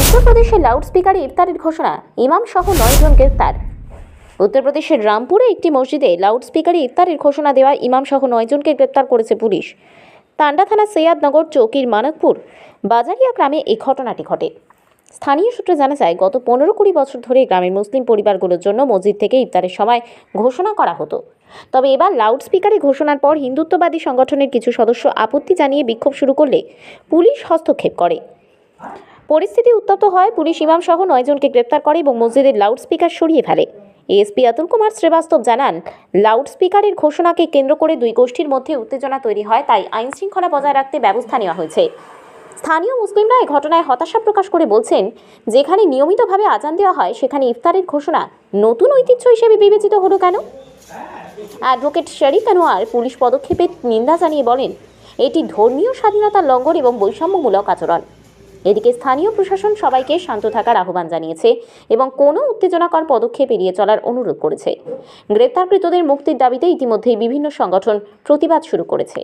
উত্তরপ্রদেশের লাউডস্পিকারে ইফতারের ঘোষণা, ইমাম সহ 9 জন গ্রেপ্তার। উত্তরপ্রদেশের রামপুরে একটি মসজিদে লাউডস্পিকারে ইফতারের ঘোষণা দেওয়া ইমাম সহ 9 জনকে গ্রেপ্তার করেছে পুলিশ। তান্ডা থানা সৈয়দনগর চৌকির মানকপুর বাজারিয়া গ্রামে এই ঘটনাটি ঘটে। স্থানীয় সূত্রে জানা যায়, গত 15-20 বছর ধরে গ্রামের মুসলিম পরিবারগুলোর জন্য মসজিদ থেকে ইফতারের সময় ঘোষণা করা হতো। তবে এবার লাউডস্পিকারে ঘোষণার পর হিন্দুত্ববাদী সংগঠনের কিছু সদস্য আপত্তি জানিয়ে বিক্ষোভ শুরু করলে পুলিশ হস্তক্ষেপ করে। পরিস্থিতি উত্তপ্ত হয়, পুলিশ ইমাম সহ 9 জনকে গ্রেপ্তার করে এবং মসজিদের লাউডস্পিকার সরিয়ে ফেলে। এএসপি অতুল কুমার শ্রীবাস্তব জানান, লাউডস্পিকারের ঘোষণাকে কেন্দ্র করে দুই গোষ্ঠীর মধ্যে উত্তেজনা তৈরি হয়, তাই আইন শৃঙ্খলা বজায় রাখতে ব্যবস্থা নেওয়া হয়েছে। স্থানীয় মুসলিমরা এই ঘটনায় হতাশা প্রকাশ করে বলছেন, যেখানে নিয়মিতভাবে আজান দেওয়া হয় সেখানে ইফতারের ঘোষণা নতুন ঐতিহ্য হিসেবে বিবেচিত হলো কেন? অ্যাডভোকেট শরীফ আনোয়ার পুলিশ পদক্ষেপের নিন্দা জানিয়ে বলেন, এটি ধর্মীয় স্বাধীনতার লঙ্ঘন এবং বৈষম্যমূলক আচরণ। এদিকে স্থানীয় প্রশাসন সবাইকে শান্ত থাকার আহ্বান জানিয়েছে এবং কোনো উত্তেজনাকর পদক্ষেপ এড়িয়ে চলার অনুরোধ করেছে। গ্রেপ্তারকৃতদের মুক্তির দাবিতে ইতিমধ্যেই বিভিন্ন সংগঠন প্রতিবাদ শুরু করেছে।